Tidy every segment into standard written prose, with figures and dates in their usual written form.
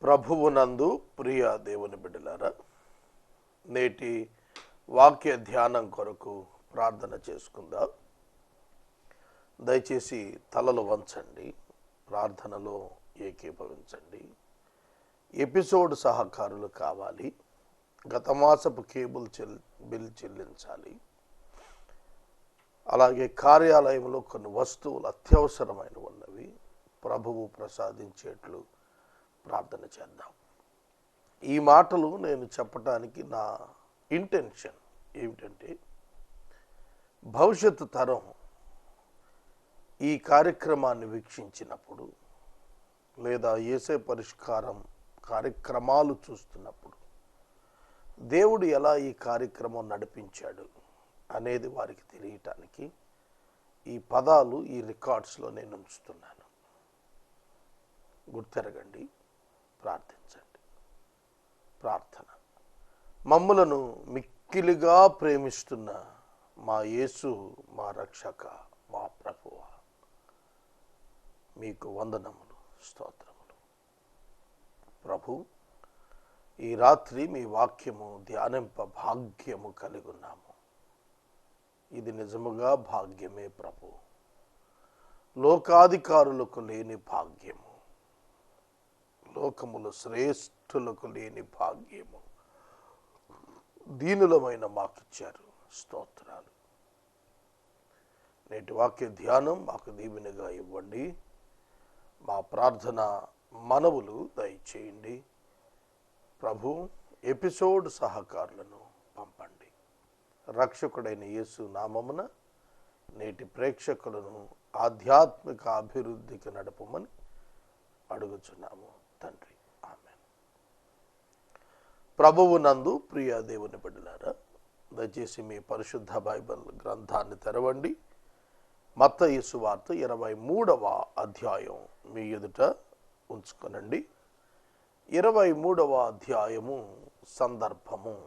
ప్రభువునందు ప్రియ దేవుని బిడ్డలారా, నేటి వాక్య ధ్యానం కొరకు ప్రార్థన చేసుకుందాం. దయచేసి తలలు వంచండి, ప్రార్థనలో ఏకీభవించండి. ఎపిసోడ్ సహకారులు కావాలి, గత మాసపు కేబుల్ బిల్ చెల్లించాలి, అలాగే కార్యాలయంలో కొన్ని వస్తువులు అత్యవసరమైన ఉన్నవి ప్రభువు ప్రసాదించేట్లు ప్రార్థన చేద్దాం. ఈ మాటలు నేను చెప్పటానికి నా ఇంటెన్షన్ ఏమిటంటే, భవిష్యత్తు తరం ఈ కార్యక్రమాన్ని వీక్షించినప్పుడు లేదా యేసే పరిష్కారం కార్యక్రమాలు చూస్తున్నప్పుడు దేవుడు ఎలా ఈ కార్యక్రమం నడిపించాడు అనేది వారికి తెలియటానికి ఈ పదాలు ఈ రికార్డ్స్లో నేను ఉంచుతున్నాను. గుర్తెరగండి, ప్రార్థించండి. ప్రార్థన. మమ్ములను మిక్కిలిగా ప్రేమిస్తున్న మా యేసు, మా రక్షక, మా ప్రభువా, మీకు వందనములు, స్తోత్రములు. ప్రభు, ఈ రాత్రి మీ వాక్యము ధ్యానింప భాగ్యము కలిగి ఉన్నాము. ఇది నిజముగా భాగ్యమే ప్రభు, లోకాధికారులకు లేని భాగ్యము, లోకములు శ్రేష్ఠులకు లేని భాగ్యము దీనులమైన మాకిచ్చారు. స్తోత్రాలు. నేటి వాక్య ధ్యానం మాకు దీవెనగా ఇవ్వండి. మా ప్రార్థన మనవులు దయచేయండి. ప్రభు, ఎపిసోడ్ సహకారులను పంపండి. రక్షకుడైన యేసు నామమున నేటి ప్రేక్షకులను ఆధ్యాత్మిక అభివృద్ధికి నడపమని అడుగుచున్నాము తండ్రి. ఆమేన్. ప్రభువు నందు ప్రియ దేవుని బిడ్డలారా, దయచేసి మీ పరిశుద్ధ బైబిల్ గ్రంథాన్ని తెరవండి. మత్తయి సువార్త 23వ అధ్యాయం మీ ఎదుట ఉంచుకొనండి. 23వ అధ్యాయము సందర్భము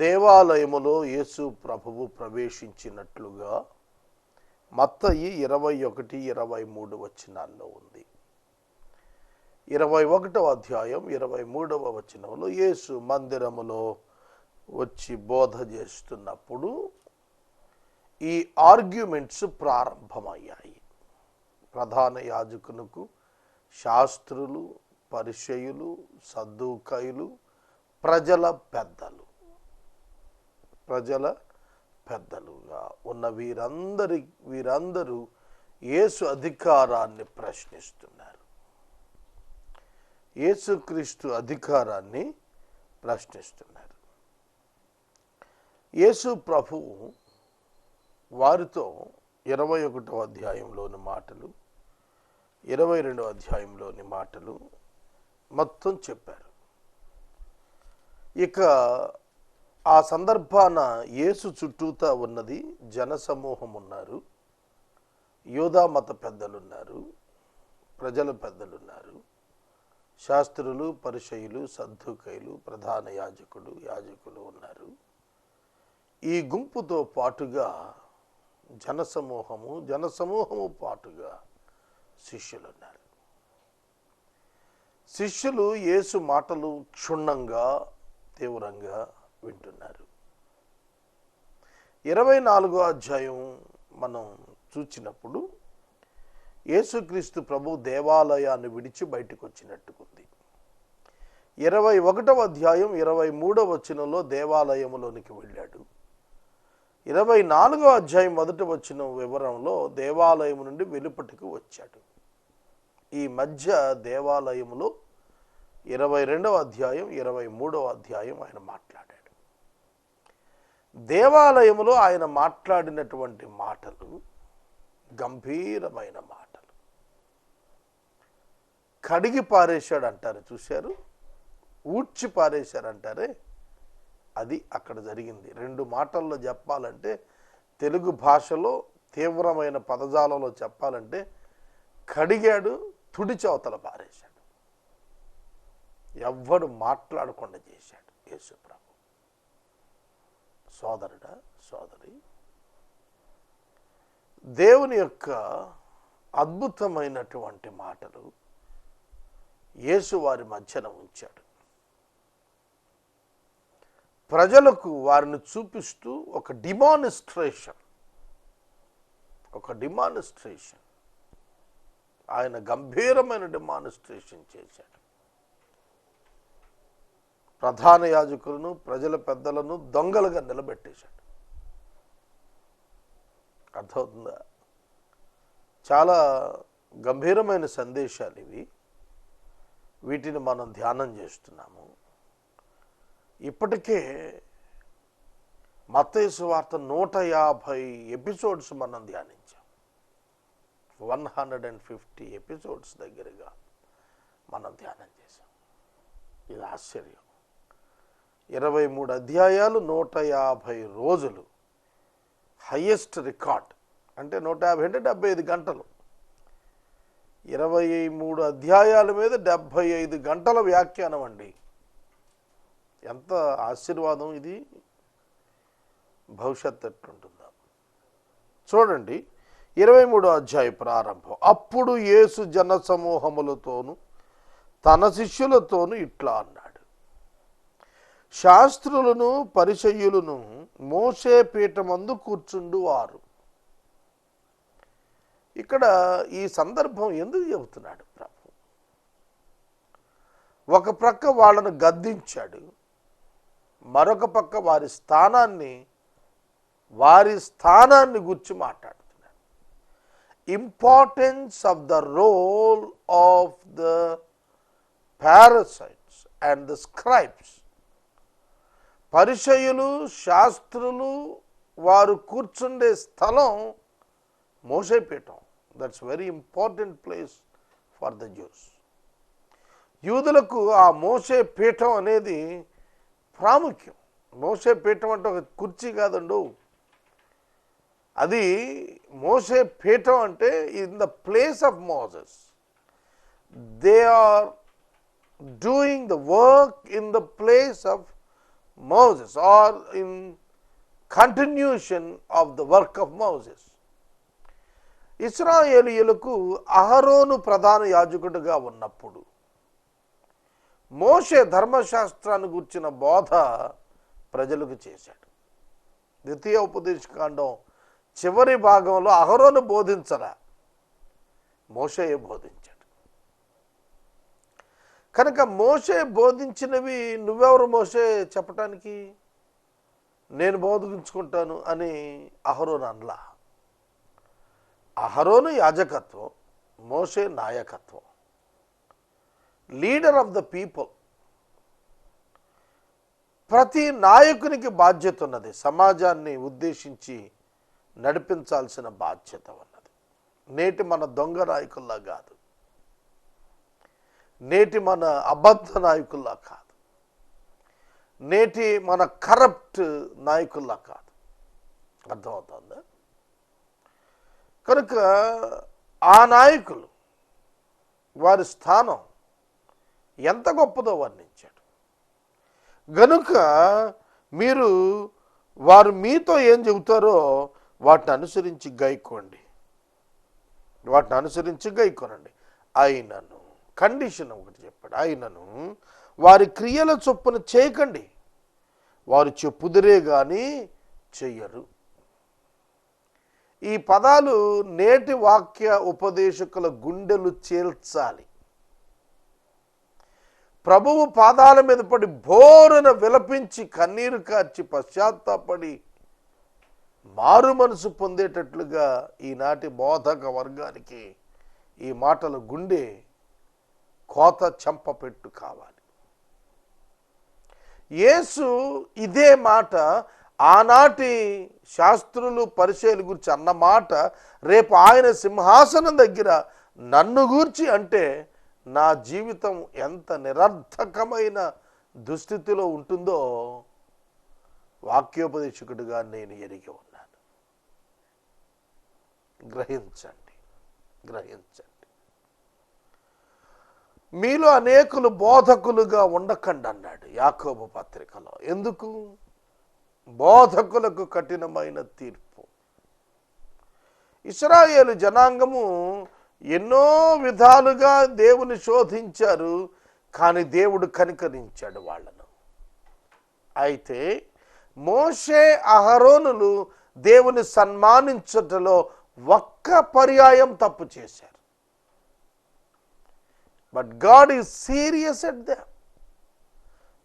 దేవాలయములో యేసు ప్రభువు ప్రవేశించినట్లుగా మత్తయి 21, 23 వచనాల్లో ఉంది. 21వ అధ్యాయం 23వ వచనంలో యేసు మందిరములో వచ్చి బోధ చేస్తున్నప్పుడు ఈ ఆర్గ్యుమెంట్స్ ప్రారంభమయ్యాయి. ప్రధాన యాజకులకు, శాస్త్రులు, పరిసయ్యులు, సద్దూకయులు, ప్రజల పెద్దలుగా ఉన్న వీరందరూ యేసు అధికారాన్ని ప్రశ్నిస్తున్నారు. యేసుక్రీస్తు అధికారాన్ని ప్రశ్నిస్తున్నారు. యేసు ప్రభువు వారితో 21వ అధ్యాయంలోని మాటలు, 22వ అధ్యాయంలోని మాటలు మొత్తం చెప్పారు. ఇక ఆ సందర్భాన యేసు చుట్టూతా ఉన్నది జనసమూహం ఉన్నారు, యూదా మత పెద్దలున్నారు, ప్రజల పెద్దలున్నారు, శాస్త్రులు, పరిసయ్యులు, సద్దూకయులు, ప్రధాన యాజకులు ఉన్నారు. ఈ గుంపుతో పాటుగా జనసమూహము పాటుగా శిష్యులున్నారు. శిష్యులు యేసు మాటలు క్షుణ్ణంగా, తీవ్రంగా వింటున్నారు. 24వ అధ్యాయం మనం చూచినప్పుడు యేసుక్రీస్తు ప్రభు దేవాలయాన్ని విడిచి బయటకు వచ్చినట్టుకుంది. 21వ అధ్యాయం 23వ వచనంలో దేవాలయంలోనికి వెళ్ళాడు. 24వ అధ్యాయం 1వ వచనం వివరంలో దేవాలయం నుండి వెలుపటికి వచ్చాడు. ఈ మధ్య దేవాలయంలో 22వ అధ్యాయం 23వ అధ్యాయం ఆయన మాట్లాడాడు. దేవాలయంలో ఆయన మాట్లాడినటువంటి మాటలు గంభీరమైన మాటలు. కడిగి పారేశాడు అంటారు, చూశారు, ఊడ్చి పారేశారు అంటారే, అది అక్కడ జరిగింది. 2 మాటల్లో చెప్పాలంటే, తెలుగు భాషలో తీవ్రమైన పదజాలంలో చెప్పాలంటే, కడిగాడు, తుడిచవతల పారేశాడు. ఎవ్వడు మాట్లాడకుండా చేశాడు యేసు ప్రభు. సోదరుడా, సోదరి, దేవుని యొక్క అద్భుతమైనటువంటి మాటలు యేసు వారి మధ్యన ఉంచాడు. ప్రజలకు వారిని చూపిస్తూ ఒక డిమానిస్ట్రేషన్ ఆయన గంభీరమైన డిమానిస్ట్రేషన్ చేశాడు. ప్రధాన యాజకులను, ప్రజల పెద్దలను దొంగలుగా నిలబెట్టేశాడు. అర్థమవుతుందా? చాలా గంభీరమైన సందేశాలు ఇవి. వీటిని మనం ధ్యానం చేస్తున్నాము. ఇప్పటికే మత్తయి సువార్త 150 ఎపిసోడ్స్ మనం ధ్యానించాం. 150 ఎపిసోడ్స్ దగ్గరగా మనం ధ్యానం చేశాం. ఇది ఆశ్చర్యం. 23 అధ్యాయాలు, 150 రోజులు, హయ్యెస్ట్ రికార్డ్. అంటే 150 అంటే 75 గంటలు. 23 అధ్యాయాల మీద 75 గంటల వ్యాఖ్యానం అండి. ఎంత ఆశీర్వాదం ఇది! భవిష్యత్తు ఎట్లుంటుందా చూడండి. 23వ అధ్యాయ ప్రారంభం. అప్పుడు యేసు జన సమూహములతోనూ తన శిష్యులతోనూ ఇట్లా అన్నాడు. శాస్త్రులను పరిసయ్యులను మోషే పీఠమందు కూర్చుండు వారు. ఇక్కడ ఈ సందర్భం ఎందుకు చెబుతున్నాడు ప్రభు? ఒక ప్రక్క వాళ్ళను గద్దించాడు, మరొక పక్క వారి స్థానాన్ని గురించి మాట్లాడుతున్నాడు. Importance of the role of the Pharisees and the scribes. పరిసయ్యులు, శాస్త్రులు వారు కూర్చుండే స్థలం మోషే పీఠం. That's very important place for the Jews. యూదులకు ఆ మోషే పీఠం అనేది ప్రాముఖ్యం. మోషే పీఠం అంటే ఒక కుర్చీ కాదండు. అది మోషే పీఠం అంటే in the place of Moses. They are doing the work in the place of Moses or in continuation of the work of Moses. ఇశ్రాయేలీయులకు అహరోను ప్రధాన యాజకుడిగా ఉన్నప్పుడు మోషే ధర్మశాస్త్రాన్ని గుర్చిన బోధ ప్రజలకు చేశాడు. ద్వితీయ ఉపదేశకాండం చివరి భాగంలో అహరోను బోధించరా, మోషే బోధించాడు. కనుక మోషే బోధించినవి నువ్వెవరు మోషే చెప్పటానికి? నేను బోధించుకుంటాను అని అహరోను అనలా. అహరోను యాజకత్వం, మోషే నాయకత్వం. Leader of the people. ప్రతి నాయకునికి బాధ్యత ఉన్నది. సమాజాన్ని ఉద్దేశించి నడిపించాల్సిన బాధ్యత ఉన్నది. నేటి మన దొంగ నాయకుల్లా కాదు, నేటి మన అబద్ధ నాయకుల్లా కాదు, నేటి మన కరప్ట్ నాయకుల్లా కాదు. అర్థమవుతుందా? కనుక ఆ నాయకులు వారి స్థానం ఎంత గొప్పదో వర్ణించాడు. గనుక వారు మీతో ఏం చెబుతారో వాటిని అనుసరించి గైకోనండి. అయినను కండిషన్ ఒకటి చెప్పాడు. అయినను వారి క్రియల చొప్పున చేయకండి, వారు చెప్పుదురే కానీ చెయ్యరు. ఈ పదాలు నేటి వాక్య ఉపదేశకుల గుండెలు చీల్చాలి. ప్రభువు పాదాల మీద పడి బోరున విలపించి కన్నీరు కార్చి పశ్చాత్తాపడి మారు మనసు పొందేటట్లుగా ఈనాటి బోధక వర్గానికి ఈ మాటలు గుండె కోత చెంపపెట్టు కావాలి. యేసు ఇదే మాట ఆనాటి శాస్త్రులు పరిచయాల గురించి అన్న మాట రేపు ఆయన సింహాసనం దగ్గర నన్ను గూర్చి అంటే నా జీవితం ఎంత నిరర్థకమైన దుస్థితిలో ఉంటుందో వాక్యోపదేశకుడిగా నేను ఎరిగి ఉన్నాను. గ్రహించండి. మీలో అనేకులు బోధకులుగా ఉండకండి అన్నాడు యాకోబు పత్రికలో. ఎందుకు? బోధకులకు కఠినమైన తీర్పు. ఇశ్రాయేలు జనాంగము ఎన్నో విధాలుగా దేవుని శోధించారు, కానీ దేవుడు కనికరించాడు వాళ్ళను. అయితే మోషే అహరోనులు దేవుని సన్మానించుటలో ఒక్క పర్యాయం తప్పు చేశారు. But God is serious at them.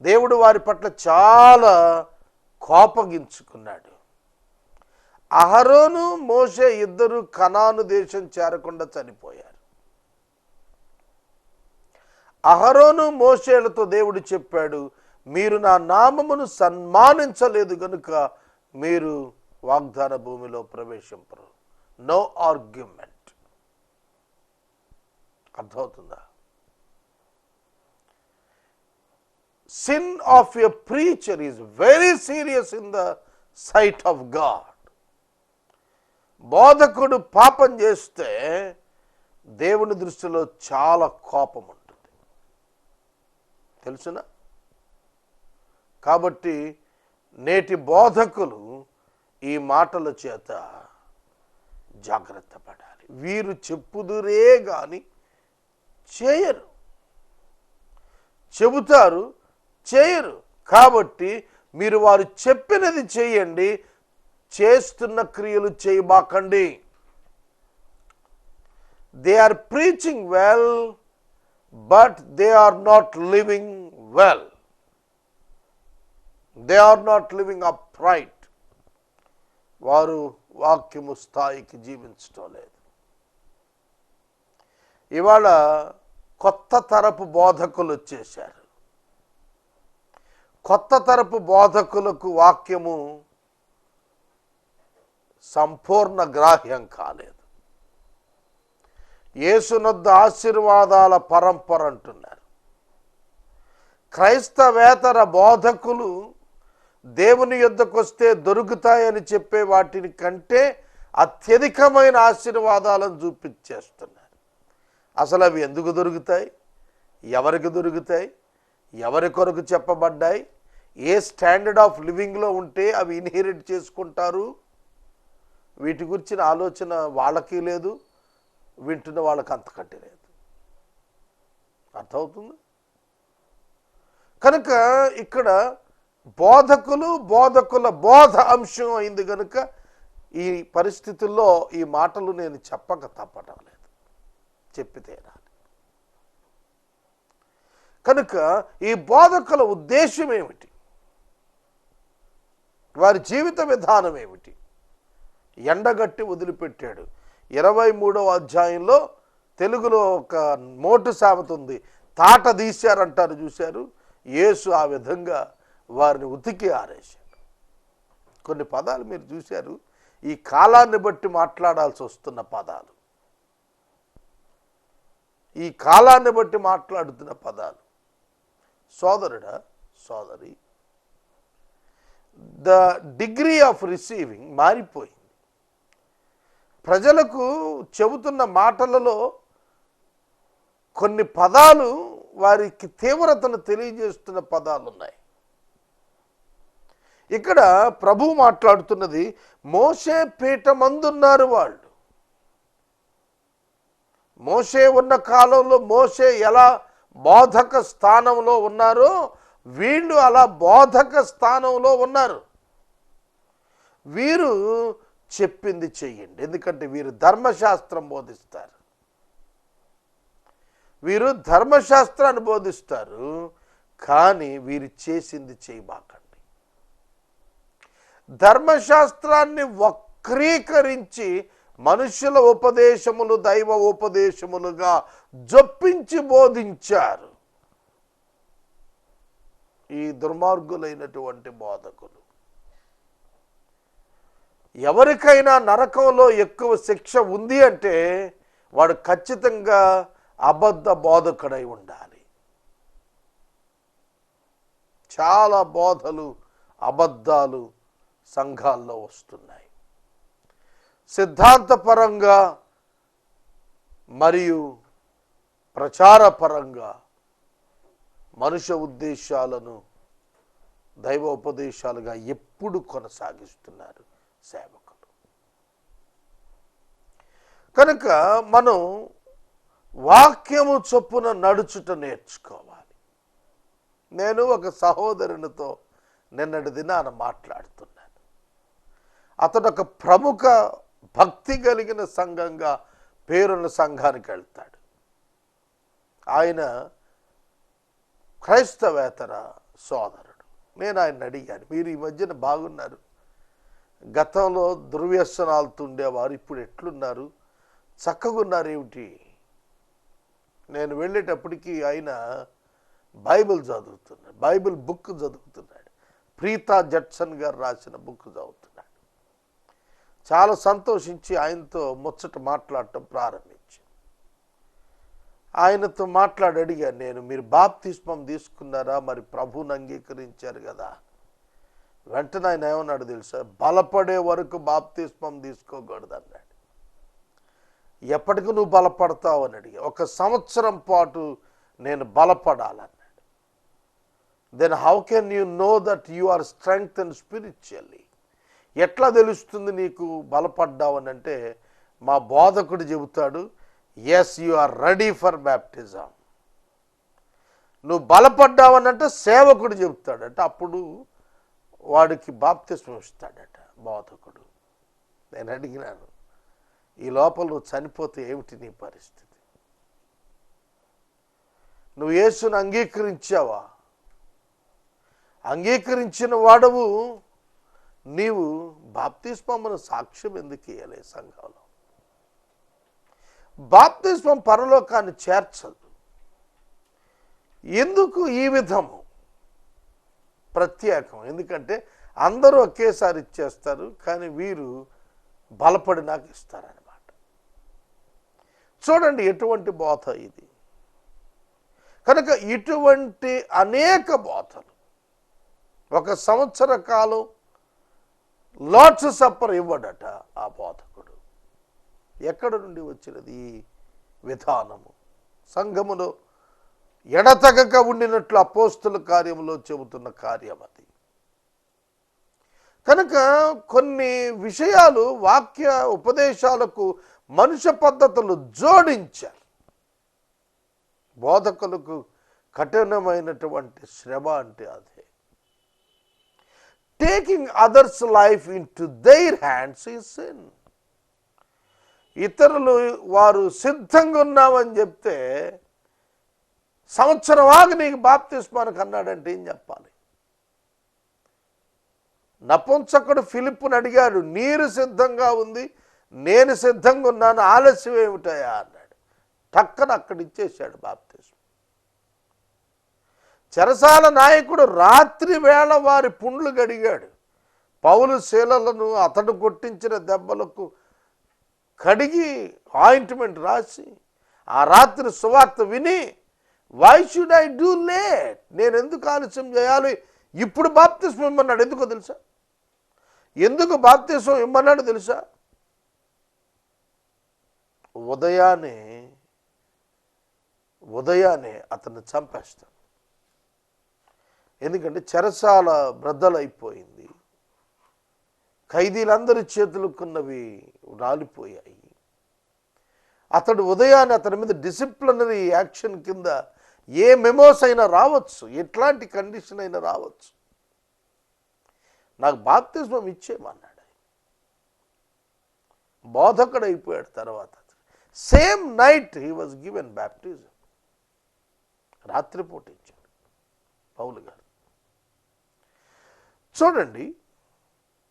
దేవుడు వారి పట్ల చాలా కోపగించుకున్నాడు. అహరోను మోషే ఇద్దరు కనాను దేశం చేరకుండా చనిపోయారు. అహరోను మోషేలతో దేవుడు చెప్పాడు, మీరు నా నామమును సన్మానించలేదు గనుక మీరు వాగ్దాన భూమిలో ప్రవేశింపరు. No argument. అర్థమవుతుందా? Sin of a preacher is very serious in the sight of God. బోధకుడు పాపం చేస్తే దేవుని దృష్టిలో చాలా కోపం ఉంటుంది, తెలుసునా? కాబట్టి నేటి బోధకులు ఈ మాటల చేత జాగ్రత్త పడాలి. వీరు చెప్పుదురే గాని చేయరు, చెబుతారు చేయరు. కాబట్టి మీరు వారు చెప్పినది చేయండి, చేస్తున్న క్రియలు చేయబాకండి. They are preaching well, but they are not living well. They are not living upright. వారు వాక్యము స్థాయికి జీవించటం లేదు. ఇవాళ కొత్త తరపు బోధకులు వచ్చేశారు. కొత్త తరపు బోధకులకు వాక్యము సంపూర్ణ గ్రాహ్యం కాలేదు. యేసునొద్ద ఆశీర్వాదాల పరంపర అంటున్నారు. క్రైస్తవేతర బోధకులు దేవుని యొద్దకు వస్తే దొరుకుతాయని చెప్పే వాటిని కంటే అత్యధికమైన ఆశీర్వాదాలను చూపించేస్తున్నారు. అసలు అవి ఎందుకు దొరుకుతాయి? ఎవరికి దొరుకుతాయి? ఎవరి కొరకు చెప్పబడ్డాయి? ఏ స్టాండర్డ్ ఆఫ్ లివింగ్లో ఉంటే అవి ఇన్హెరిట్ చేసుకుంటారు? వీటి గురించిన ఆలోచన వాళ్ళకి లేదు, వింటున్న వాళ్ళకి అంతకంటే లేదు. అర్థమవుతుంది? కనుక ఇక్కడ బోధకుల బోధ అంశం అయింది కనుక ఈ పరిస్థితుల్లో ఈ మాటలు నేను చెప్పక తప్పటం లేదు, చెప్పితేనా. కనుక ఈ బోధకుల ఉద్దేశం ఏమిటి? వారి జీవిత విధానం ఏమిటి? ఎండగట్టి వదిలిపెట్టాడు. 23వ అధ్యాయంలో తెలుగులో ఒక మోటు సామెత ఉంది, తాట తీశారంటారు చూశారు. యేసు ఆ విధంగా వారిని ఉతికి ఆరేశాడు. కొన్ని పదాలు మీరు చూశారు, ఈ కాలాన్ని బట్టి మాట్లాడాల్సి వస్తున్న పదాలు, ఈ కాలాన్ని బట్టి మాట్లాడుతున్న పదాలు. సోదరుడా, సోదరి, ద డిగ్రీ ఆఫ్ రిసీవింగ్ మారిపోయింది. ప్రజలకు చెబుతున్న మాటలలో కొన్ని పదాలు వారికి తీవ్రతను తెలియజేస్తున్న పదాలు ఉన్నాయి. ఇక్కడ ప్రభువు మాట్లాడుతున్నది, మోషే పీఠమందున్నారు వాళ్ళు. మోషే ఉన్న కాలంలో మోషే ఎలా బోధక స్థానంలో ఉన్నారో వీళ్ళు అలా బోధక స్థానంలో ఉన్నారు. వీరు చెప్పింది చెయ్యండి, ఎందుకంటే వీరు ధర్మశాస్త్రం బోధిస్తారు. వీరు ధర్మశాస్త్రాన్ని బోధిస్తారు, కానీ వీరు చేసింది చేయబాకండి. ధర్మశాస్త్రాన్ని వక్రీకరించి మనుషుల ఉపదేశములు దైవ ఉపదేశములుగా జొప్పించి బోధించారు ఈ దుర్మార్గులైనటువంటి బోధకులు. ఎవరికైనా నరకంలో ఎక్కువ శిక్ష ఉంది అంటే వాడు ఖచ్చితంగా అబద్ధ బోధకుడై ఉండాలి. చాలా బోధలు, అబద్ధాలు సంఘాల్లో వస్తున్నాయి. సిద్ధాంతపరంగా మరియు ప్రచారపరంగా మనుష్య ఉద్దేశాలను దైవ ఉపదేశాలుగా ఎప్పుడు కొనసాగిస్తున్నారు సేవకులు. కనుక మనం వాక్యము చొప్పున నడుచుట నేర్చుకోవాలి. నేను ఒక సహోదరునితో నిన్నటి దినాన మాట్లాడుతున్నాను. అతడు ఒక ప్రముఖ భక్తి కలిగిన సంఘంగా పేరున్న సంఘానికి వెళ్తాడు. ఆయన క్రైస్తవేతర సోదరుడు. నేను ఆయన అడిగాను, మీరు ఈ మధ్యన బాగున్నారు, గతంలో దుర్వ్యసనాలతో ఉండేవారు, ఇప్పుడు ఎట్లున్నారు, చక్కగున్నారు ఏమిటి? నేను వెళ్ళేటప్పటికీ ఆయన బైబిల్ చదువుతున్నాడు, బైబిల్ బుక్ చదువుతున్నాడు, ప్రీతా జడ్సన్ గారు రాసిన బుక్ చదువుతున్నాడు. చాలా సంతోషించి ఆయనతో ముచ్చట మాట్లాడటం ప్రారంభించాను. ఆయనతో మాట్లాడి అడిగాను నేను, మీరు బాప్తిస్మం తీసుకున్నారా, మరి ప్రభువుని అంగీకరించారు కదా? వెంటనే ఆయన ఏమన్నాడు తెలుసా? బలపడే వరకు బాప్తిస్మం తీసుకోకూడదు అన్నాడు. ఎప్పటికి నువ్వు బలపడతావు అని అడిగా. 1 సంవత్సరం పాటు నేను బలపడాలన్నాడు. Then how can you know that you are strengthened spiritually? ఎట్లా తెలుస్తుంది నీకు బలపడ్డావని అంటే, మా బోధకుడు చెబుతాడు, yes you are ready for baptism. నువ్వు బలపడ్డావనంటే సేవకుడు చెబుతాడట, అప్పుడు వాడికి బాప్తిస్మం ఇస్తాడట బోధకుడు. నేను అడిగినాను, ఈ లోపల నువ్వు చనిపోతే ఏమిటి నీ పరిస్థితి? నువ్వు యేసుని అంగీకరించావా? అంగీకరించిన వాడవు నీవు బాప్తిస్మమును సాక్ష్యం ఎందుకు ఇయ్యలే సంఘంలో? బాప్తిస్మం పరలోకాన్ని చేర్చదు. ఎందుకు ఈ విధము ప్రత్యేకం? ఎందుకంటే అందరూ ఒకేసారి ఇచ్చేస్తారు, కానీ వీరు బలపడి నాకు ఇస్తారన్నమాట. చూడండి ఎటువంటి బోధ ఇది. కనుక ఇటువంటి అనేక బోధలు, 1 సంవత్సర కాలం లార్డ్స్ సప్పర్ ఇవ్వడట ఆ బోధకుడు. ఎక్కడ నుండి వచ్చినది ఈ విధానము? సంఘములో ఎడతెగక ఉండినట్లు అపోస్తుల కార్యములో చెబుతున్న కార్యం అది. కనుక కొన్ని విషయాలు వాక్య ఉపదేశాలకు మనుష్య పద్ధతులు జోడించారు. బోధకులకు కఠినమైనటువంటి శ్రమ అంటే అదే. Taking others life in to their hands is sin. ఇతరులు వారు సిద్ధంగా ఉన్నామని చెప్తే, సంవత్సరం ఆగి నీకు బాప్తిస్మానికి అన్నాడంటే ఏం చెప్పాలి? నపుంసకుడు ఫిలిప్పుని అడిగాడు, నీరు సిద్ధంగా ఉంది, నేను సిద్ధంగా ఉన్నాను, ఆలస్యం ఏమిటయా అన్నాడు. టక్కన అక్కడ ఇచ్చేశాడు బాప్తిస్మం. చెరసాల నాయకుడు రాత్రి వేళ వారి పుండ్లు గడిగాడు. పౌలు శీలలను అతడు కొట్టించిన దెబ్బలకు కడిగి ఆయింట్మెంట్ రాసి ఆ రాత్రి సువార్త విని, why should I do late, నేను ఎందుకు ఆలస్యం చేయాలి, ఇప్పుడు బాప్తిస్మం ఇమ్మన్నాడు. ఎందుకో తెలుసా? ఎందుకు బాప్తిస్మం ఇమ్మన్నాడు తెలుసా? ఉదయాన్నే అతన్ని చంపేస్తాడు. ఎందుకంటే చెరసాల బ్రద్దలైపోయింది, ఖైదీలందరి చేతులకున్నవి రాలిపోయాయి. అతడు ఉదయాన్నే అతని మీద డిసిప్లినరీ యాక్షన్ కింద ఏ మెమోస్ అయినా రావచ్చు, ఎట్లాంటి కండిషన్ అయినా రావచ్చు, నాకు బాప్తిస్మం ఇచ్చేయమన్నాడు. బోధకుడు అయిపోయాడు. తర్వాత same night he was given baptism. రాత్రిపూట ఇచ్చాడు పౌలు గారు. చూడండి,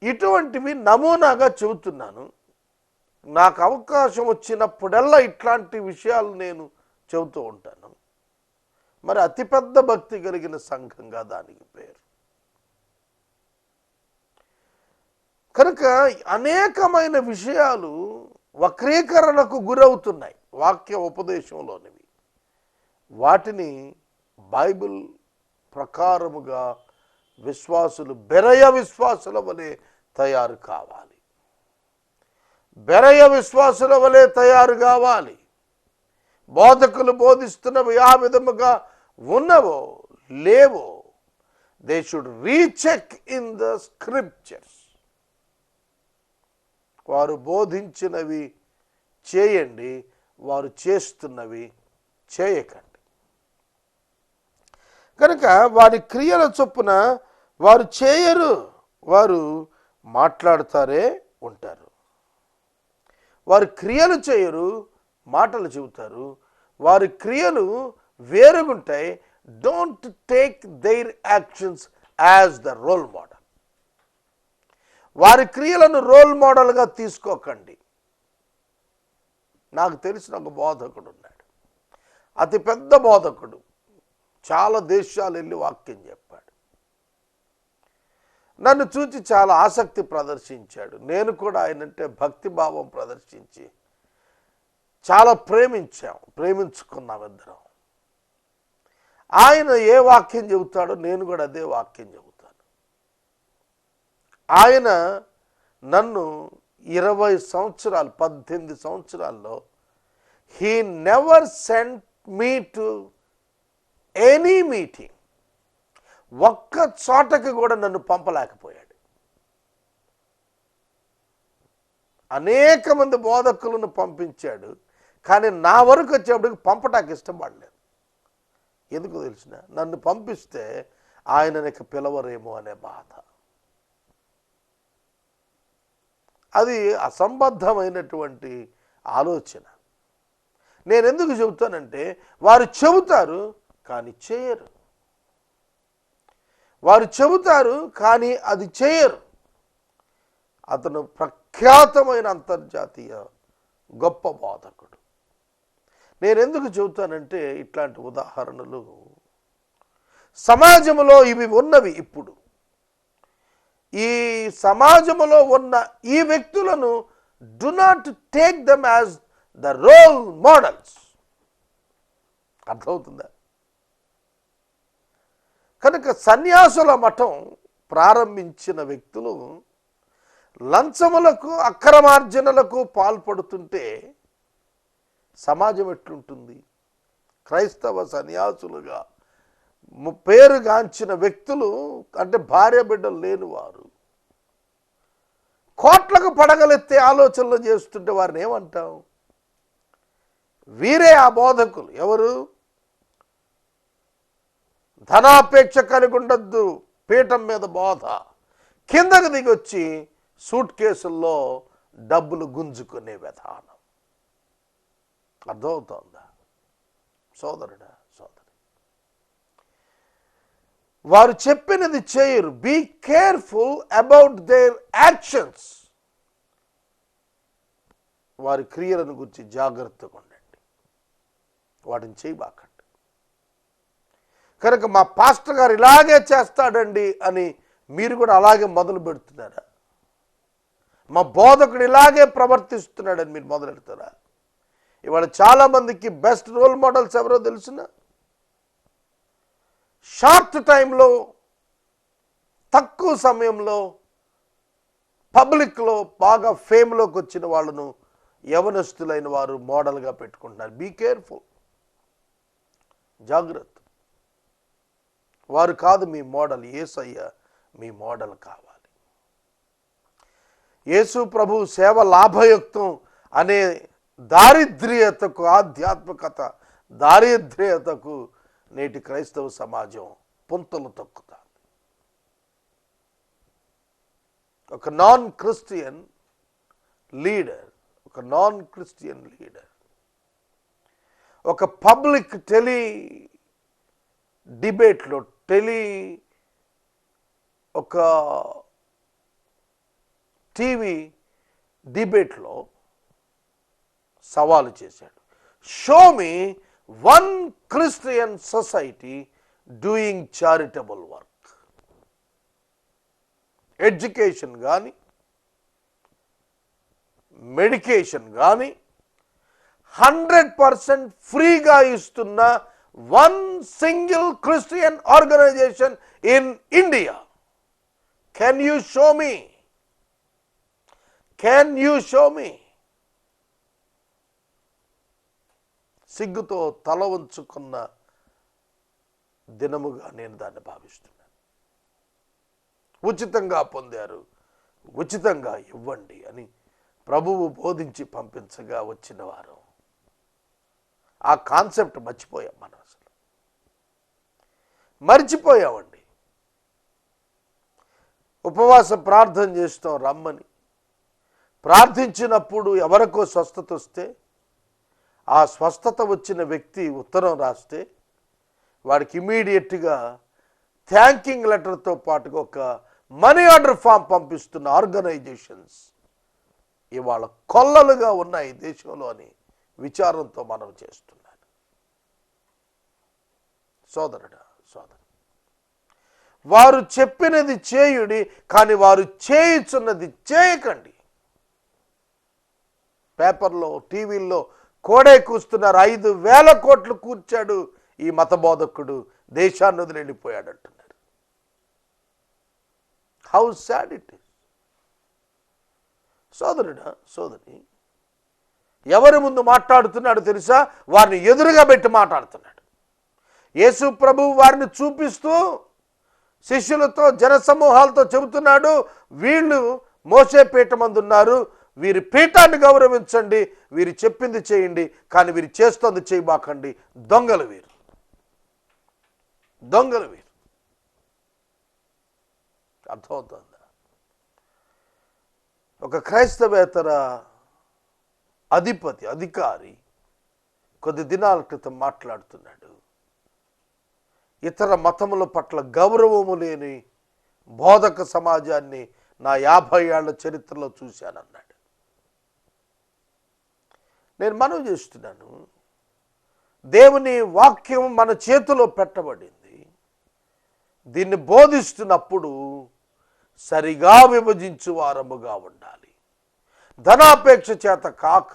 ఇటువంటివి నమూనాగా చెబుతున్నాను. నాకు అవకాశం వచ్చినప్పుడల్లా ఇట్లాంటి విషయాలు నేను చెబుతూ ఉంటాను. మరి అతిపెద్ద భక్తి కలిగిన సంఘంగా దానికి పేరు. కనుక అనేకమైన విషయాలు వక్రీకరణకు గురవుతున్నాయి వాక్య ఉపదేశంలోనివి. వాటిని బైబిల్ ప్రకారముగా విశ్వాసులు బెరయ విశ్వాసుల వలె తయారు కావాలి. బెరయ విశ్వాసుల వలె తయారు కావాలి. బోధకులు బోధిస్తున్నవి ఆ విధముగా ఉన్నవో లేవో, they should recheck in the scriptures. వారు బోధించినవి చేయండి, వారు చేస్తున్నవి చేయకండి. కనుక వారి క్రియల చొప్పున వారు చేయరు, వారు మాట్లాడుతారే ఉంటారు. వారి క్రియలు చేయరు, మాటలు చెబుతారు. వారి క్రియలు వేరుగుంటాయి. Don't take their actions as the role model. వారి క్రియలను రోల్ మోడల్గా తీసుకోకండి. నాకు తెలిసిన ఒక బోధకుడు ఉన్నాడు, అతి పెద్ద బోధకుడు, చాలా దేశాలు వెళ్ళి వాక్యం చెప్పాడు. నన్ను చూచి చాలా ఆసక్తి ప్రదర్శించాడు. నేను కూడా ఆయనంటే భక్తిభావం ప్రదర్శించి చాలా ప్రేమించుకున్నాం ఇద్దరం. ఆయన ఏ వాక్యం చెబుతాడో నేను కూడా అదే వాక్యం చెబుతాను. ఆయన నన్ను 20 సంవత్సరాలు 18 సంవత్సరాల్లో he never sent me to any meeting. ఒక్క చోటకి కూడా నన్ను పంపలేకపోయాడు. అనేక మంది బోధకులను పంపించాడు, కానీ నా వరకు వచ్చేప్పటికి పంపటానికి ఇష్టపడలేదు. ఎందుకు తెలిసిన, నన్ను పంపిస్తే ఆయనకి పిలవరేమో అనే బాధ. అది అసంబద్ధమైనటువంటి ఆలోచన. నేను ఎందుకు చెబుతానంటే, వారు చెబుతారు కానీ చేయరు. వారు చెబుతారు కానీ అది చేయరు. అతను ప్రఖ్యాతమైన అంతర్జాతీయ గొప్ప బోధకుడు. నేను ఎందుకు చెబుతానంటే, ఇట్లాంటి ఉదాహరణలు సమాజంలో ఇవి ఉన్నవి. ఇప్పుడు ఈ సమాజంలో ఉన్న ఈ వ్యక్తులను do not take them as the role models. అర్థమవుతుందా? కనుక సన్యాసుల మఠం ప్రారంభించిన వ్యక్తులు లంచములకు అక్రమార్జనలకు పాల్పడుతుంటే సమాజం ఎట్లుంటుంది? క్రైస్తవ సన్యాసులుగా పేరుగాంచిన వ్యక్తులు, అంటే భార్య బిడ్డలు లేని వారు కోట్లకు పడగలెత్తే ఆలోచనలు చేస్తుంటే వారిని ఏమంటాం? వీరే ఆ బోధకులు. ఎవరు? ధనాపేక్ష కలిగి ఉండద్దు, పీఠం మీద బోధ, కిందకు దిగొచ్చి సూట్ కేసుల్లో డబ్బులు గుంజుకునే విధానం. అర్థమవుతోందా సోదరుడా, సోదరి? వారు చెప్పినది చేయరు. Be careful about their actions. వారి క్రియలను గురించి జాగ్రత్తగా ఉండండి, వాటిని చేయబాకండి. కనుక మా పాస్టర్ గారు ఇలాగే చేస్తాడండి అని మీరు కూడా అలాగే మొదలు పెడుతున్నారా? మా బోధకుడు ఇలాగే ప్రవర్తిస్తున్నాడని మీరు మొదలెడతారా? ఇవాళ చాలామందికి బెస్ట్ రోల్ మోడల్స్ ఎవరో తెలుసిన? షార్ట్ టైంలో, తక్కువ సమయంలో, పబ్లిక్లో బాగా ఫేమ్లోకి వచ్చిన వాళ్ళను యవనస్తులైన వారు మోడల్గా పెట్టుకుంటున్నారు. బీ కేర్ఫుల్, జాగ్రత్త. వారు కాదు మీ మోడల్, యేసయ్య మీ మోడల్ కావాలి. యేసు ప్రభు సేవ లాభయుక్తం అనే దారిద్ర్యతకు, ఆధ్యాత్మికత దారిద్ర్యతకు నేటి క్రైస్తవ సమాజం పుంతలు తొక్కుతుంది. ఒక నాన్ క్రిస్టియన్ లీడర్ ఒక పబ్లిక్ డిబేట్లో ఒక టీవీ డిబేట్లో సవాలు చేశాడు. Show me one Christian society doing charitable work. Education కానీ, మెడికేషన్ కానీ 100% ఫ్రీగా ఇస్తున్న one single Christian organisation in India. Can you show me? సిగ్గుతో తల వంచుకున్న దినముగా నేను దాన్ని భావిస్తున్నాను. ఉచితంగా పొందారు, ఉచితంగా ఇవ్వండి అని ప్రభువు బోధించి పంపించగా వచ్చిన వారు ఆ కాన్సెప్ట్ మర్చిపోయాం మనం, అసలు మర్చిపోయామండి. ఉపవాస ప్రార్థన చేస్తాం రమ్మని, ప్రార్థించినప్పుడు ఎవరికో స్వస్థత వస్తే ఆ స్వస్థత వచ్చిన వ్యక్తి ఉత్తరం రాస్తే వాడికి ఇమీడియట్గా థ్యాంకింగ్ లెటర్తో పాటుగా ఒక మనీ ఆర్డర్ ఫామ్ పంపిస్తున్న ఆర్గనైజేషన్స్ ఇవాళ కొల్లలుగా ఉన్నాయి దేశంలో అని విచారంతో మనం చేస్తున్నాను. సోదరుడా, సోదరు, వారు చెప్పినది చేయుడి, కానీ వారు చేయుచున్నది చేయకండి. పేపర్లో, టీవీల్లో కోడే కూస్తున్నారు. 5,000 కోట్లు కూర్చాడు ఈ మత బోధకుడు, దేశాన్ని వదిలి వెళ్ళిపోయాడు అంటున్నారు. How sad it is. సోదరుడా, సోదరి, ఎవరి ముందు మాట్లాడుతున్నాడు తెలుసా? వారిని ఎదురుగా పెట్టి మాట్లాడుతున్నాడు. యేసు ప్రభువు వారిని చూపిస్తూ శిష్యులతో, జనసమూహాలతో చెబుతున్నాడు, వీళ్ళు మోసే పీఠమందున్నారు, వీరి పీఠాన్ని గౌరవించండి, వీరు చెప్పింది చేయండి, కానీ వీరు చేస్తోంది చేయబాకండి. దొంగలు వీరు, దొంగలు వీరు. అర్థమవుతుందా? ఒక క్రైస్తవేతర అధికారి కొద్ది దినాల క్రితం మాట్లాడుతున్నాడు. ఇతర మతముల పట్ల గౌరవము లేని బోధక సమాజాన్ని నా 50 ఏళ్ల చరిత్రలో చూశానన్నాడు. నేను మనవి చేస్తున్నాను, దేవుని వాక్యం మన చేతిలో పెట్టబడింది. దీన్ని బోధిస్తున్నప్పుడు సరిగా విభజించు వారముగా ఉండాలి. ధనాపేక్ష చేత కాక,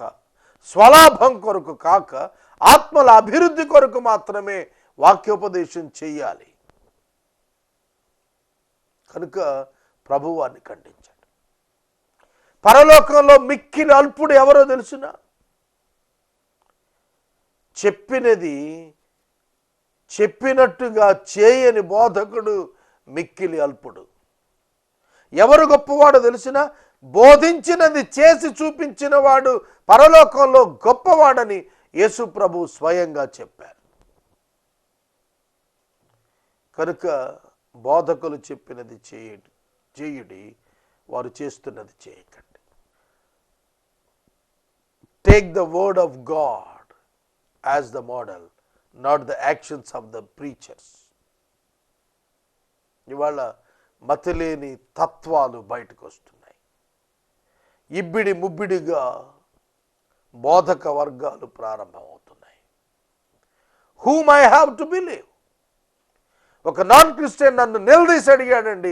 స్వలాభం కొరకు కాక, ఆత్మల అభివృద్ధి కొరకు మాత్రమే వాక్యోపదేశం చెయ్యాలి. కనుక ప్రభువాన్ని ఖండించాడు. పరలోకంలో మిక్కిలి అల్పుడు ఎవరో తెలుసునా? చెప్పినట్టుగా చేయని బోధకుడు మిక్కిలి అల్పుడు. ఎవరు గొప్పవాడో తెలిసినా? బోధించినది చేసి చూపించిన వాడు పరలోకంలో గొప్పవాడని యేసు ప్రభు స్వయంగా చెప్పారు. కనుక బోధకులు చెప్పినది చేయుడి, వారు చేస్తున్నది చేయకండి. Take the word of God as the model, not the actions of the preachers. ఇవాళ మతిలేని తత్వాలు బయటకు వస్తున్నాయి. ఇబ్బిడి ముబ్బిడిగా బోధక వర్గాలు ప్రారంభమవుతున్నాయి. Whom I have to believe? ఒక నాన్ క్రిస్టియన్ నన్ను నిలదీసి అడిగాడండి,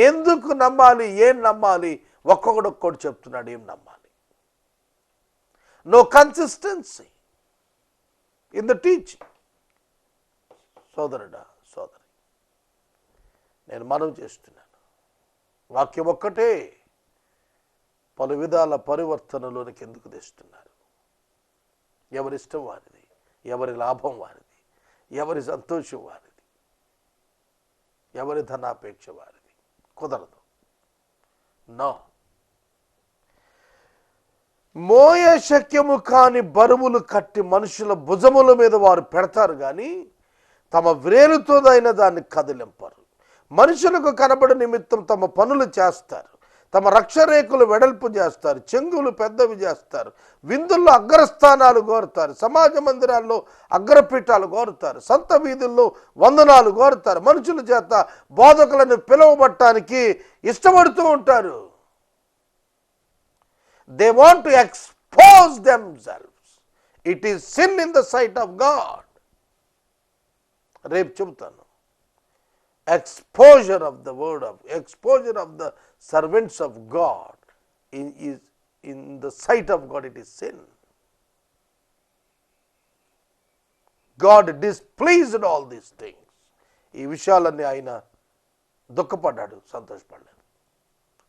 ఎందుకు నమ్మాలి, ఏం నమ్మాలి? ఒక్కొక్కడు చెప్తున్నాడు, ఏం నమ్మాలి? No consistency in the teaching. సోదరుడా, సోదరి, నేను మనవి చేస్తున్నాను, వాక్యం ఒక్కటే పలు విధాల పరివర్తనలోనికి ఎందుకు తెస్తున్నారు? ఎవరిష్టం వారిది, ఎవరి లాభం వారిది, ఎవరి సంతోషం వారిది, ఎవరి ధనాపేక్ష వారిది. కుదరదు. నో. మోయ శక్యము కాని బరువులు కట్టి మనుషుల భుజముల మీద వారు పెడతారు కానీ తమ వ్రేలుతోదైన దాన్ని కదిలింపరు. మనుషులకు కనబడి నిమిత్తం తమ పనులు చేస్తారు, తమ రక్షరేకులు వెడల్పు చేస్తారు, చెంగులు పెద్దవి చేస్తారు, విందుల్లో అగ్రస్థానాలు కోరుతారు, సమాజ మందిరాల్లో అగ్రపీఠాలు కోరుతారు, సంత వీధుల్లో వందనాలు కోరుతారు, మనుషుల చేత బోధకులను పిలువబట్టడానికి ఇష్టపడుతూ ఉంటారు. They want to expose themselves. It is sin in the sight of God. రేపు చెబుతాను. Exposure of the servants of God is in the sight of God, it is sin. God displeased all these things. ఈ విషయాలన్నీ ఆయన దుఃఖపడ్డాడు, సంతోషపడ్డాడు.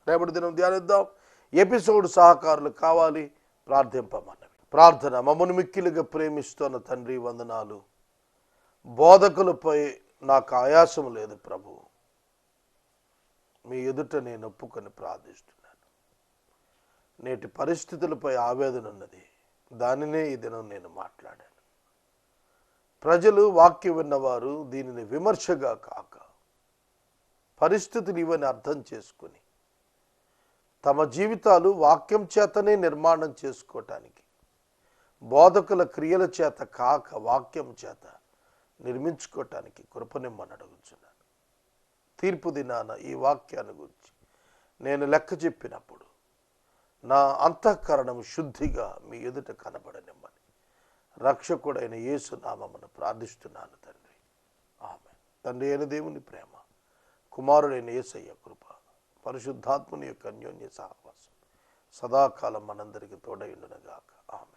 రేపటి దినం ధ్యానిద్దాం. Episode సహకారులు కావాలి, ప్రార్థింపమన్నవి. ప్రార్థన. మమ్మను మిక్కిలిగా ప్రేమిస్తున్న తండ్రి, వందనాలు. బోధకులపై నాకు ఆయాసం లేదు ప్రభు, మీ ఎదుట నేను ఒప్పుకొని ప్రార్థిస్తున్నాను. నేటి పరిస్థితులపై ఆవేదన ఉన్నది, దానినే ఈ దినం నేను మాట్లాడాను. ప్రజలు వాక్యం విన్నవారు దీనిని విమర్శగా కాక పరిస్థితులు ఇవన్నీ అర్థం చేసుకుని తమ జీవితాలు వాక్యం చేతనే నిర్మాణం చేసుకోవటానికి, బోధకుల క్రియల చేత కాక వాక్యం చేత నిర్మించుకోవటానికి కృపనిమ్మని అడుగుచున్నాను. తీర్పు దినాన ఈ వాక్యాన్ని గురించి నేను లెక్క చెప్పినప్పుడు నా అంతఃకరణం శుద్ధిగా మీ ఎదుట కనబడనిమ్మని రక్షకుడైన యేసు నామమున ప్రార్థిస్తున్నాను తండ్రి. ఆమేన్. తండ్రి అయిన దేవుని ప్రేమ, కుమారుడైన యేసయ్య కృప, పరిశుద్ధాత్ముని యొక్క అన్యోన్య సహవాసం సదాకాలం మనందరికీ తోడై ఉండునుగాక. ఆమేన్.